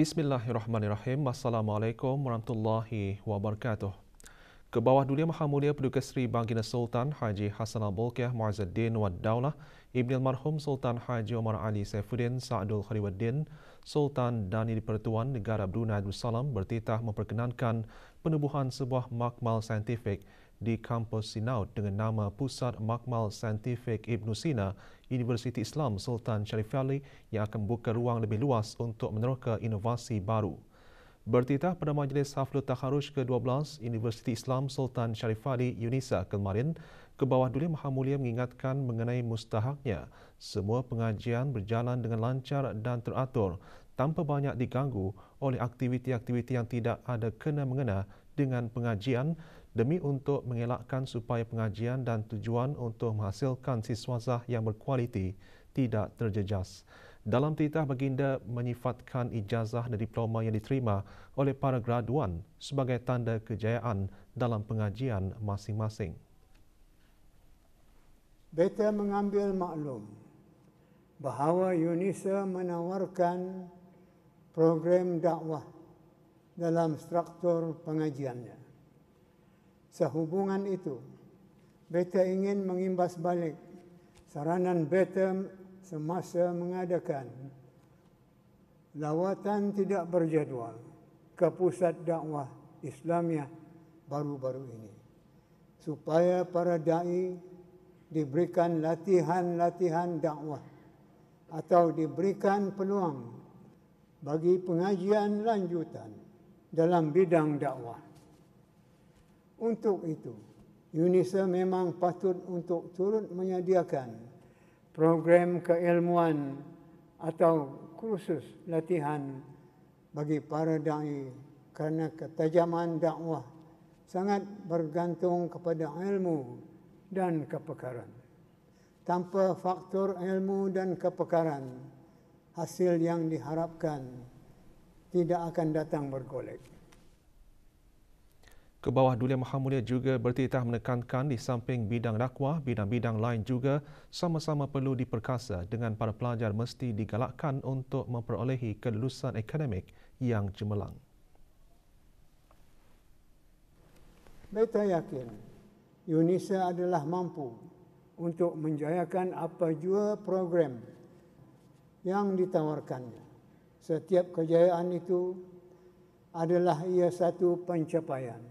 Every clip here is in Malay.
Bismillahirrahmanirrahim. Assalamualaikum warahmatullahi wabarakatuh. Kebawah Dulia Maha Mulia Paduka Seri Baginda Sultan Haji Hassan Al-Bolkiah Mu'izzuddin Wad Daulah Ibn Almarhum Sultan Haji Omar Ali Saifuddin Sa'adul Khaliwaddin Sultan dan Di-Pertuan Negara Brunei Darussalam bertitah memperkenankan penubuhan sebuah makmal saintifik di kampus Sinaud dengan nama Pusat Makmal Saintifik Ibn Sina, Universiti Islam Sultan Sharif Ali yang akan membuka ruang lebih luas untuk meneroka inovasi baru. Bertitah pada Majlis Haflul Takharuj ke-12 Universiti Islam Sultan Sharif Ali UNISA kemarin, Kebawah Dulia Maha Mulia mengingatkan mengenai mustahaknya semua pengajian berjalan dengan lancar dan teratur tanpa banyak diganggu oleh aktiviti-aktiviti yang tidak ada kena-mengena dengan pengajian demi untuk mengelakkan supaya pengajian dan tujuan untuk menghasilkan siswazah yang berkualiti tidak terjejas. Dalam titah, baginda menyifatkan ijazah dan diploma yang diterima oleh para graduan sebagai tanda kejayaan dalam pengajian masing-masing. Beta mengambil maklum bahawa UNISA menawarkan program dakwah dalam struktur pengajiannya. Sehubungan itu, beta ingin mengimbas balik saranan beta semasa mengadakan lawatan tidak berjadual ke pusat dakwah Islamiah baru-baru ini, supaya para da'i diberikan latihan-latihan dakwah atau diberikan peluang bagi pengajian lanjutan dalam bidang dakwah. Untuk itu, UNISA memang patut untuk turut menyediakan program keilmuan atau kursus latihan bagi para da'i kerana ketajaman dakwah sangat bergantung kepada ilmu dan kepakaran. Tanpa faktor ilmu dan kepakaran, hasil yang diharapkan tidak akan datang bergolek. Kebawah Dulia Maha Mulia juga bertitah menekankan di samping bidang dakwah, bidang-bidang lain juga sama-sama perlu diperkasa dengan para pelajar mesti digalakkan untuk memperolehi kelulusan akademik yang cemerlang. Beta yakin UNISA adalah mampu untuk menjayakan apa jua program yang ditawarkannya. Setiap kejayaan itu adalah ia satu pencapaian.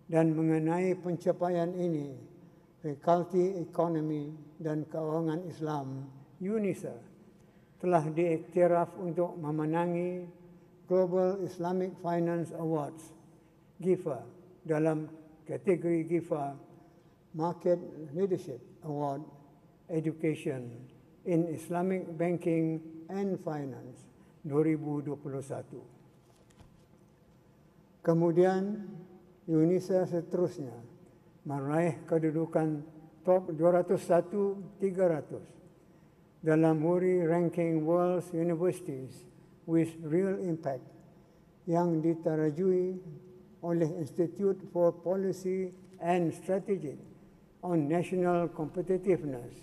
Dan mengenai pencapaian ini, Fakulti Ekonomi dan Keuangan Islam UNISA telah diiktiraf untuk memenangi Global Islamic Finance Awards GIFA dalam kategori GIFA Market Leadership Award Education in Islamic Banking and Finance 2021. Kemudian UNISA seterusnya meraih kedudukan top 201-300 dalam Muri Ranking World Universities with Real Impact yang diterajui oleh Institute for Policy and Strategy on National Competitiveness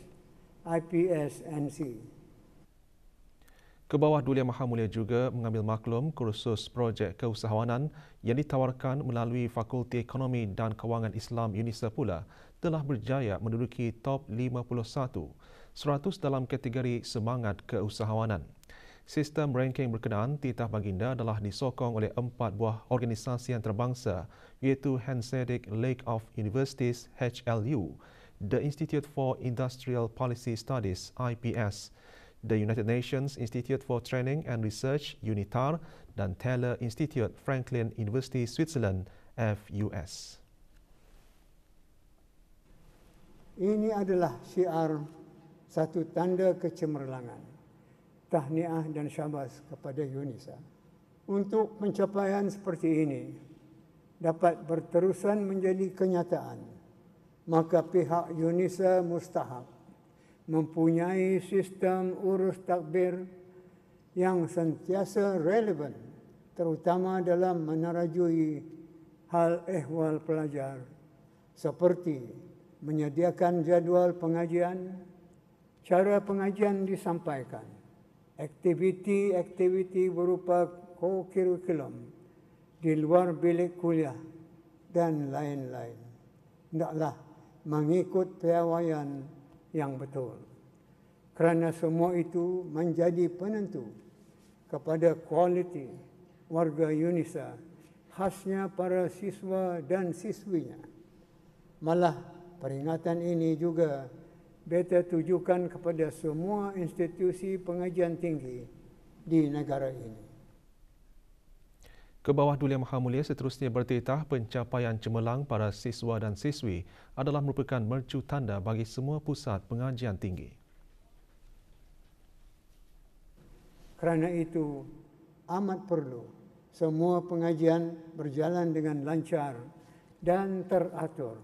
IPSNC. Kebawah Dulia Maha Mulia juga mengambil maklum kursus projek keusahawanan yang ditawarkan melalui Fakulti Ekonomi dan Kewangan Islam UNISA pula telah berjaya menduduki top 51, 100 dalam kategori semangat keusahawanan. Sistem ranking berkenaan titah baginda adalah disokong oleh 4 buah organisasi antarabangsa iaitu Hanseatic League of Universities HLU, The Institute for Industrial Policy Studies IPS, the United Nations Institute for Training and Research UNITAR dan Teller Institute Franklin University Switzerland FUS. Ini adalah syiar satu tanda kecemerlangan, tahniah dan syabas kepada UNISA. Untuk pencapaian seperti ini dapat berterusan menjadi kenyataan, maka pihak UNISA mustahak mempunyai sistem urus takbir yang sentiasa relevan, terutama dalam menerajui hal ehwal pelajar, seperti menyediakan jadual pengajian, cara pengajian disampaikan, aktiviti-aktiviti berupa co-curriculum di luar bilik kuliah dan lain-lain. Hendaklah mengikut piawaian yang betul. Kerana semua itu menjadi penentu kepada kualiti warga UNISA, khasnya para siswa dan siswinya. Malah peringatan ini juga beta tujukan kepada semua institusi pengajian tinggi di negara ini. Ke bawah Duli Yang Maha Mulia seterusnya bertitah pencapaian cemerlang para siswa dan siswi adalah merupakan mercu tanda bagi semua pusat pengajian tinggi. Kerana itu amat perlu semua pengajian berjalan dengan lancar dan teratur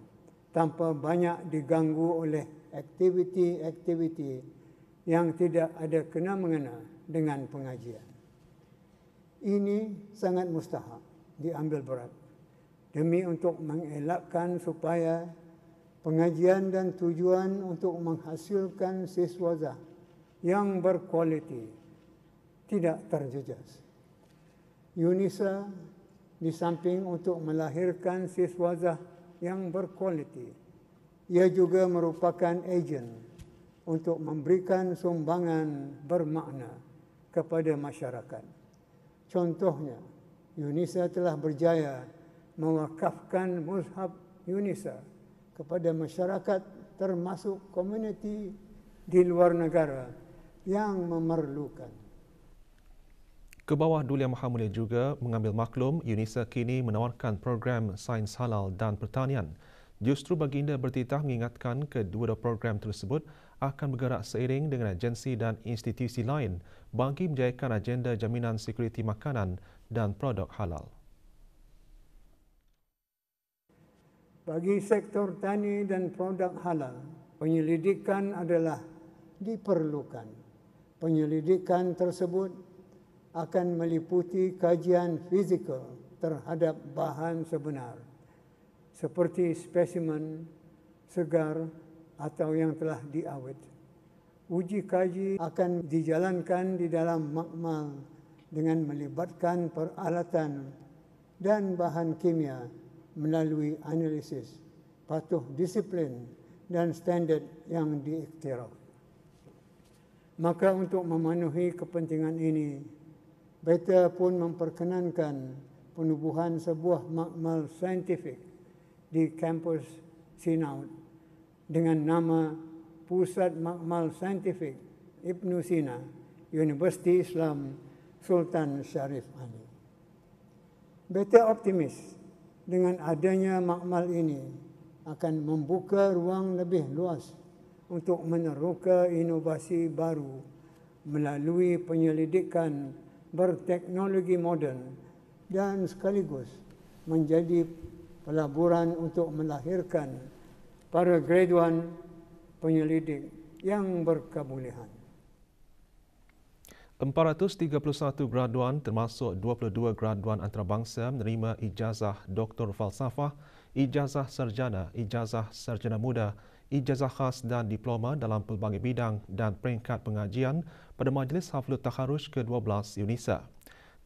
tanpa banyak diganggu oleh aktiviti-aktiviti yang tidak ada kena-mengena dengan pengajian. Ini sangat mustahak diambil berat demi untuk mengelakkan supaya pengajian dan tujuan untuk menghasilkan siswazah yang berkualiti tidak terjejas. UNISA di samping untuk melahirkan siswazah yang berkualiti, ia juga merupakan ejen untuk memberikan sumbangan bermakna kepada masyarakat. Contohnya, UNISA telah berjaya mewakafkan mushaf UNISA kepada masyarakat termasuk komuniti di luar negara yang memerlukan. Ke bawah Duli Yang Maha Mulia juga mengambil maklum UNISA kini menawarkan program sains halal dan pertanian. Justru baginda bertitah mengingatkan kedua program tersebut akan bergerak seiring dengan agensi dan institusi lain bagi menjayakan agenda jaminan sekuriti makanan dan produk halal. Bagi sektor tani dan produk halal, penyelidikan adalah diperlukan. Penyelidikan tersebut akan meliputi kajian fizikal terhadap bahan sebenar, seperti spesimen segar atau yang telah diawet. Uji kaji akan dijalankan di dalam makmal dengan melibatkan peralatan dan bahan kimia melalui analisis, patuh disiplin dan standard yang diiktiraf. Maka untuk memenuhi kepentingan ini, beta pun memperkenankan penubuhan sebuah makmal saintifik di kampus Sinaud dengan nama Pusat Makmal Saintifik Ibnu Sina, Universiti Islam Sultan Syarif Ali. Beta optimis dengan adanya makmal ini akan membuka ruang lebih luas untuk meneroka inovasi baru melalui penyelidikan berteknologi moden dan sekaligus menjadi pelaburan untuk melahirkan para graduan penyelidik yang berkabulihan. 431 graduan termasuk 22 graduan antarabangsa menerima ijazah Doktor Falsafah, ijazah sarjana muda, ijazah khas dan diploma dalam pelbagai bidang dan peringkat pengajian pada Majlis Haflut Takharuj ke-12 UNISA.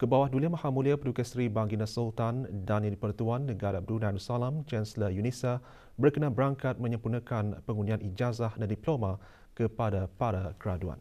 Ke bawah Duli Yang Maha Mulia Paduka Seri Baginda Sultan dan Yang di-Pertuan Negara Brunei Darussalam, Chancellor UNISA berkenan berangkat menyempurnakan pengundian ijazah dan diploma kepada para graduan.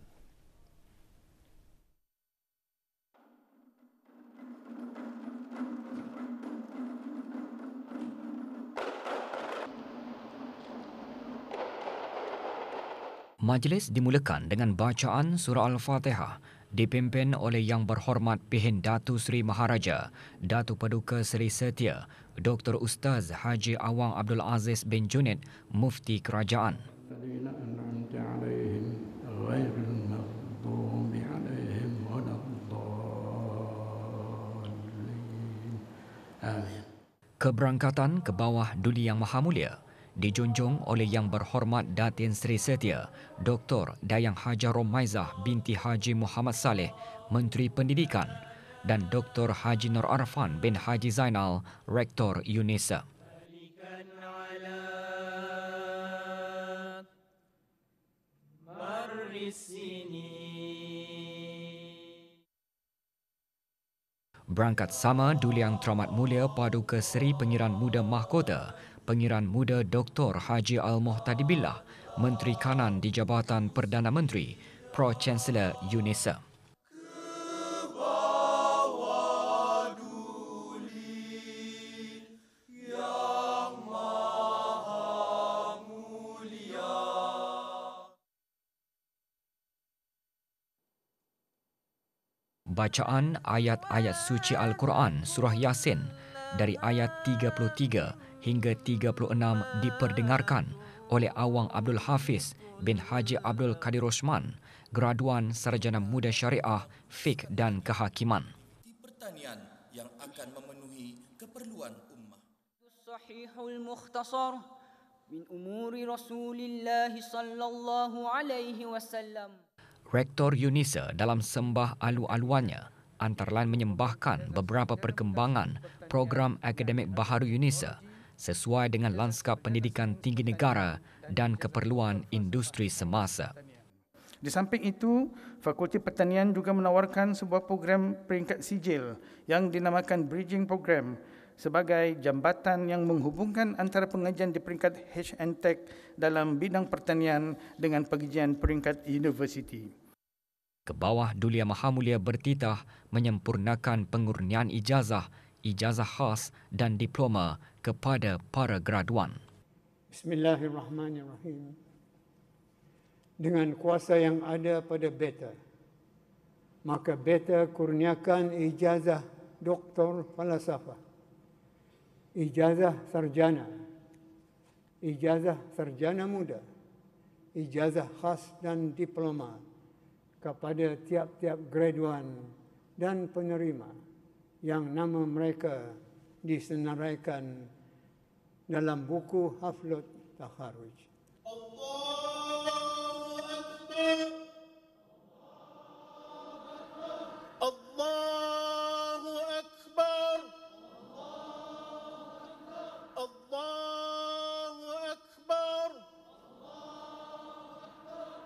Majlis dimulakan dengan bacaan surah Al-Fatihah dipimpin oleh Yang Berhormat Pihin Datu Seri Maharaja, Datu Paduka Seri Setia, Dr. Ustaz Haji Awang Abdul Aziz bin Junid, Mufti Kerajaan. Keberangkatan ke bawah Duli Yang Maha Mulia dijunjung oleh Yang Berhormat Datin Seri Setia, Dr. Dayang Hajar Romaizah binti Haji Muhammad Saleh, Menteri Pendidikan, dan Dr. Haji Nur Arfan bin Haji Zainal, Rektor UNISA. Berangkat sama Duli Yang Teramat Mulia Paduka Seri Pengiran Muda Mahkota, Pengiran Muda Dr. Haji Al-Muhtadi Billah, Menteri Kanan di Jabatan Perdana Menteri, Pro-Chancellor UNISA. Bacaan ayat-ayat suci Al-Quran Surah Yasin dari ayat 33 hingga 36 diperdengarkan oleh Awang Abdul Hafiz bin Haji Abdul Kadir Osman, graduan Sarjana Muda Syariah, Fiqh dan Kehakiman. Pertanian yang akan memenuhi keperluan ummah. Sahihul Mukhtasar min umuri Rasulillah sallallahu alaihi wasallam. Rektor UNISA dalam sembah alu-aluannya antara lain menyembahkan beberapa perkembangan program akademik baharu UNISA sesuai dengan lanskap pendidikan tinggi negara dan keperluan industri semasa. Di samping itu, Fakulti Pertanian juga menawarkan sebuah program peringkat sijil yang dinamakan Bridging Program sebagai jambatan yang menghubungkan antara pengajian di peringkat HNTech dalam bidang pertanian dengan pengajian peringkat universiti. Kebawah Duli Yang Maha Mulia bertitah menyempurnakan pengurnian ijazah, ijazah khas dan diploma kepada para graduan. Bismillahirrahmanirrahim. Dengan kuasa yang ada pada beta, maka beta kurniakan ijazah Doktor Falsafah, ijazah sarjana, ijazah sarjana muda, ijazah khas dan diploma kepada tiap-tiap graduan dan penerima yang nama mereka disenaraikan dalam buku Haflut Takharuj. Allahu Akbar.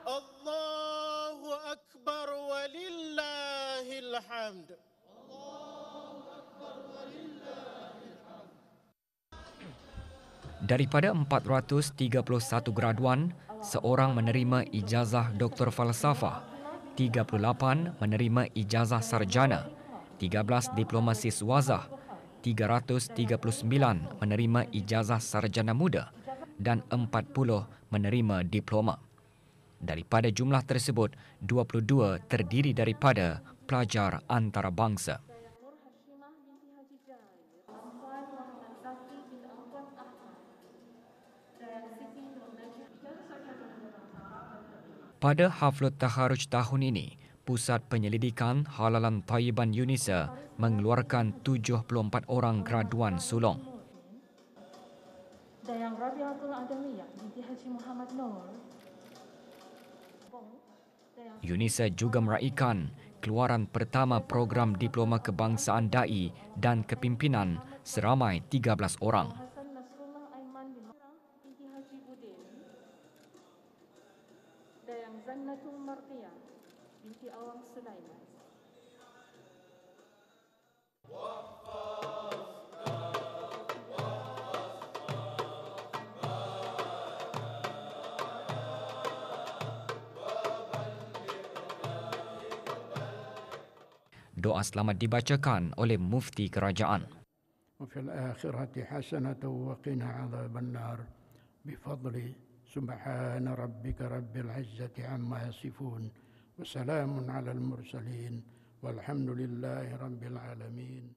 Allahu Akbar walillahil hamd. Daripada 431 graduan, seorang menerima ijazah Doktor Falsafah, 38 menerima ijazah sarjana, 13 diploma siswazah, 339 menerima ijazah sarjana muda dan 40 menerima diploma. Daripada jumlah tersebut, 22 terdiri daripada pelajar antarabangsa. Pada Haflut Takharuj tahun ini, Pusat Penyelidikan Halalan Thayyiban UNISA mengeluarkan 74 orang graduan sulong. Dayang Rabiatul Adawiyah binti Haji Muhammad Noor. UNISA juga meraihkan keluaran pertama program Diploma Kebangsaan Dai dan Kepimpinan seramai 13 orang. Dayang Zannatul Martiyah binti Awang Sulaiman. Doa selamat dibacakan oleh Mufti Kerajaan. وفي الآخرة حسنة وقنا عذاب النار بفضل سبحان ربك رب العزة عما يصفون وسلام على المرسلين والحمد لله رب العالمين.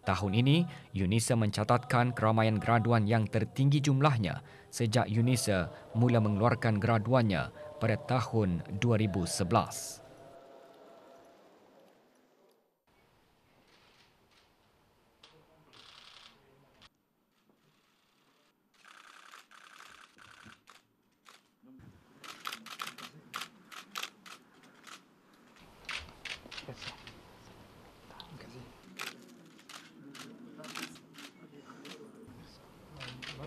Tahun ini, UNISA mencatatkan keramaian graduan yang tertinggi jumlahnya sejak UNISA mula mengeluarkan graduannya pada tahun 2011.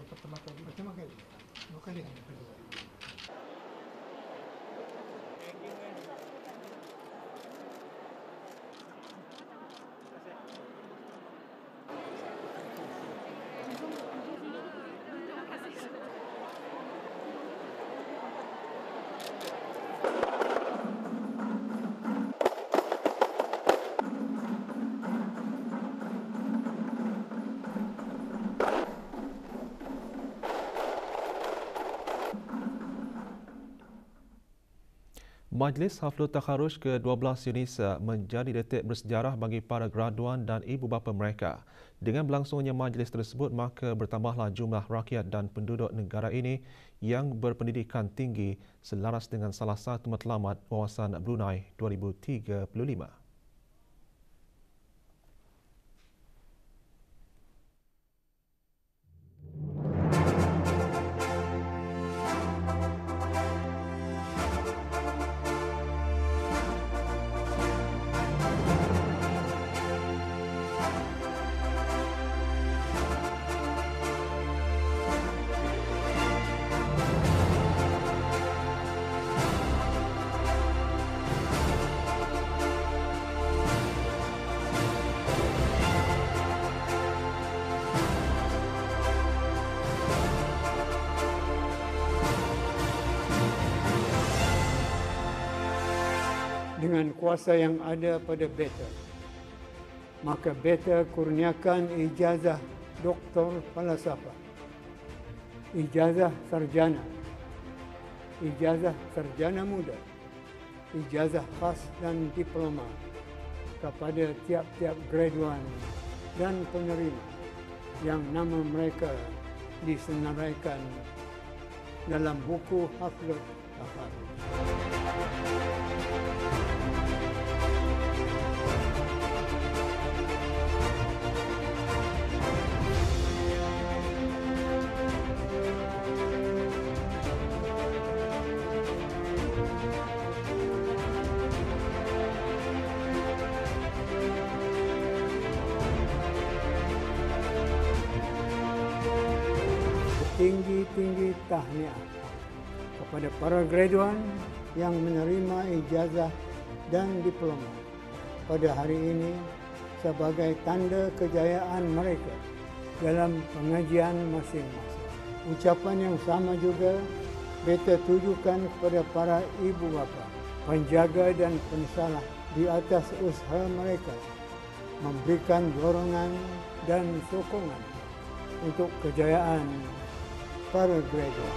Pertama kali, dua kali. Majlis Haflul Takharuj ke-12 UNISA menjadi detik bersejarah bagi para graduan dan ibu bapa mereka. Dengan berlangsungnya majlis tersebut, maka bertambahlah jumlah rakyat dan penduduk negara ini yang berpendidikan tinggi selaras dengan salah satu matlamat Wawasan Brunei 2035. Dengan kuasa yang ada pada beta, maka beta kurniakan ijazah Doktor Falsafah, ijazah sarjana, ijazah sarjana muda, ijazah khas dan diploma kepada tiap-tiap graduan dan penerima yang nama mereka disenaraikan dalam buku Haflul Takharuj. Tinggi-tinggi tahniah kepada para graduan yang menerima ijazah dan diploma pada hari ini sebagai tanda kejayaan mereka dalam pengajian masing-masing. Ucapan yang sama juga beta tujukan kepada para ibu bapa, penjaga dan pensalah di atas usaha mereka memberikan dorongan dan sokongan untuk kejayaan para graduan.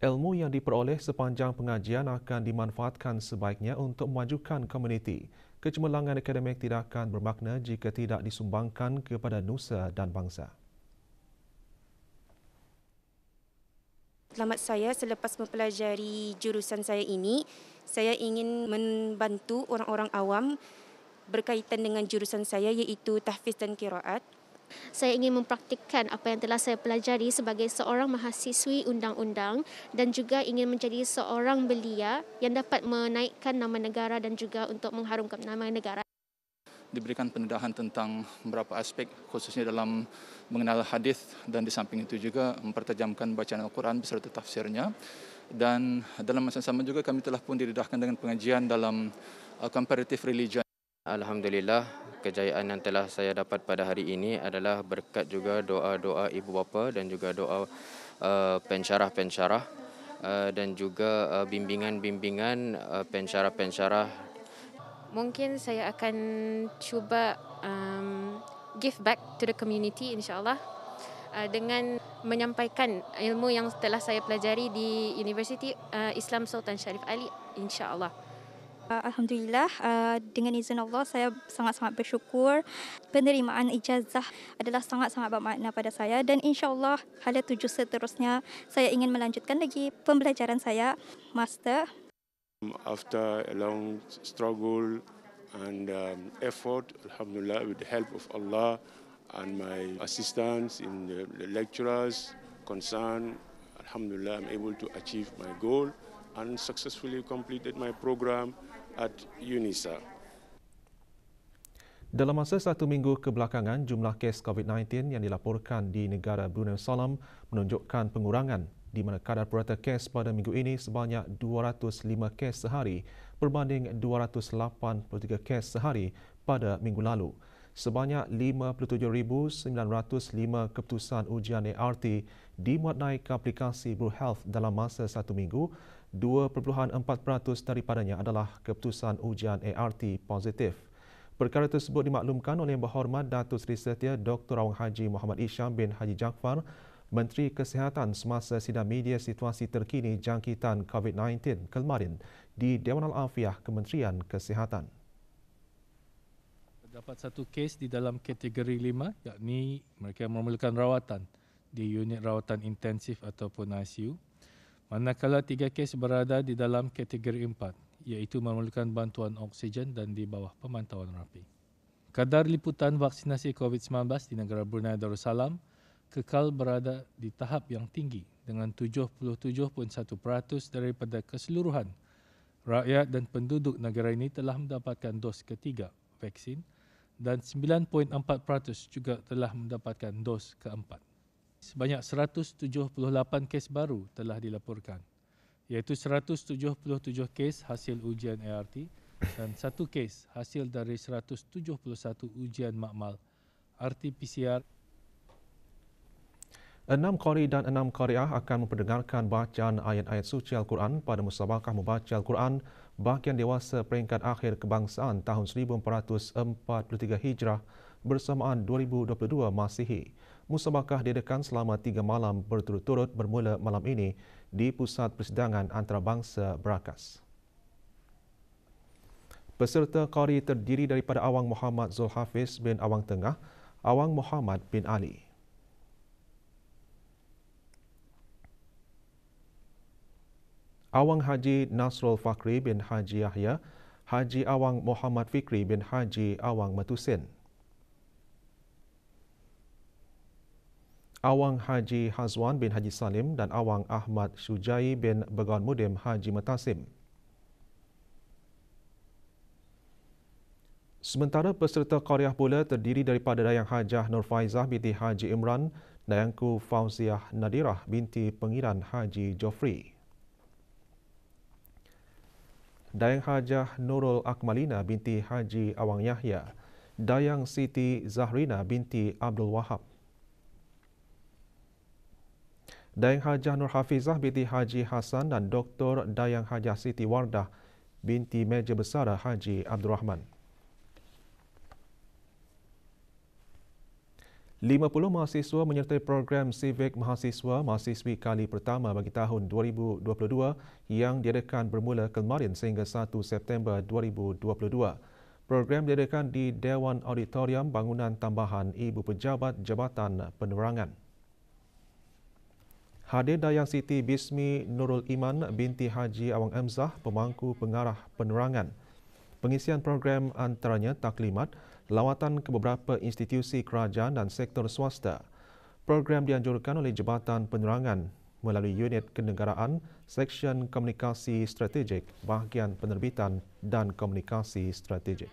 Ilmu yang diperoleh sepanjang pengajian akan dimanfaatkan sebaiknya untuk memajukan komuniti. Kecemerlangan akademik tidak akan bermakna jika tidak disumbangkan kepada nusa dan bangsa. Selamat saya selepas mempelajari jurusan saya ini, saya ingin membantu orang-orang awam berkaitan dengan jurusan saya iaitu tahfiz dan qiraat. Saya ingin mempraktikkan apa yang telah saya pelajari sebagai seorang mahasiswi undang-undang dan juga ingin menjadi seorang belia yang dapat menaikkan nama negara dan juga untuk mengharumkan nama negara. Diberikan pendedahan tentang beberapa aspek khususnya dalam mengenal hadis dan di samping itu juga mempertajamkan bacaan Al-Quran beserta tafsirnya. Dan dalam masa sama juga kami telah pun didedahkan dengan pengajian dalam comparative religion. Alhamdulillah, kejayaan yang telah saya dapat pada hari ini adalah berkat juga doa-doa ibu bapa dan juga doa pensyarah-pensyarah dan juga bimbingan-bimbingan pensyarah-pensyarah. Mungkin saya akan cuba give back to the community insyaAllah dengan menyampaikan ilmu yang telah saya pelajari di Universiti Islam Sultan Syarif Ali insyaAllah. Alhamdulillah, dengan izin Allah saya sangat-sangat bersyukur. Penerimaan ijazah adalah sangat-sangat bermakna pada saya dan insyaAllah hala tuju seterusnya saya ingin melanjutkan lagi pembelajaran saya master. After a long struggle and effort, alhamdulillah, with the help of Allah and my assistants in the lecturers concerned, alhamdulillah, I'm able to achieve my goal and successfully completed my program at UNISA. Dalam masa 1 minggu kebelakangan, jumlah kes COVID-19 yang dilaporkan di negara Brunei Darussalam menunjukkan pengurangan, di mana kadar purata kes pada minggu ini sebanyak 205 kes sehari berbanding 283 kes sehari pada minggu lalu. Sebanyak 57,905 keputusan ujian ART dimuat naik ke aplikasi BruHealth dalam masa 1 minggu. 2.4% daripadanya adalah keputusan ujian ART positif. Perkara tersebut dimaklumkan oleh Yang Berhormat Datuk Seri Setia Dr. Awang Haji Muhammad Isham bin Haji Jaafar, Menteri Kesihatan, semasa sidang media situasi terkini jangkitan COVID-19 kemarin di Dewan Al-Afiah Kementerian Kesihatan. Dapat satu kes di dalam kategori 5, yakni mereka memerlukan rawatan di unit rawatan intensif ataupun ICU. Manakala 3 kes berada di dalam kategori 4, iaitu memerlukan bantuan oksigen dan di bawah pemantauan rapi. Kadar liputan vaksinasi COVID-19 di negara Brunei Darussalam kekal berada di tahap yang tinggi dengan 77.1% daripada keseluruhan rakyat dan penduduk negara ini telah mendapatkan dos ketiga vaksin dan 9.4% juga telah mendapatkan dos keempat. Sebanyak 178 kes baru telah dilaporkan, iaitu 177 kes hasil ujian ART dan 1 kes hasil dari 171 ujian makmal RT-PCR. 6 qari dan 6 qariah akan memperdengarkan bacaan ayat-ayat suci Al-Quran pada Musabaqah Membaca Al-Quran bahagian dewasa peringkat akhir kebangsaan tahun 1443 Hijrah bersamaan 2022 Masihi. Musabaqah diadakan selama 3 malam berturut-turut bermula malam ini di Pusat Persidangan Antarabangsa Berakas. Peserta qari terdiri daripada Awang Muhammad Zulhafiz bin Awang Tengah, Awang Muhammad bin Ali, Awang Haji Nasrul Fakri bin Haji Yahya, Haji Awang Muhammad Fikri bin Haji Awang Matusin, Awang Haji Hazwan bin Haji Salim dan Awang Ahmad Syujai bin Begon Mudim Haji Matasim. Sementara peserta qariah pula terdiri daripada Dayang Hajah Nur Faizah binti Haji Imran, Dayangku Fauziah Nadirah binti Pengiran Haji Jofri, Dayang Hajah Nurul Akmalina binti Haji Awang Yahya, Dayang Siti Zahrina binti Abdul Wahab, Dayang Hajah Nur Hafizah binti Haji Hasan dan Dr. Dayang Hajah Siti Wardah binti Meja Besara Haji Abdul Rahman. 50 mahasiswa menyertai program Civic Mahasiswa Mahasiswi kali pertama bagi tahun 2022 yang diadakan bermula kemarin sehingga 1 September 2022. Program diadakan di Dewan Auditorium Bangunan Tambahan Ibu Pejabat Jabatan Penerangan. Hadir Dayang Siti Bismi Nurul Iman binti Haji Awang Emzah, pemangku pengarah penerangan. Pengisian program antaranya taklimat, lawatan ke beberapa institusi kerajaan dan sektor swasta. Program dianjurkan oleh Jabatan Penerangan melalui unit kenegaraan, Seksyen Komunikasi Strategik, Bahagian Penerbitan dan Komunikasi Strategik.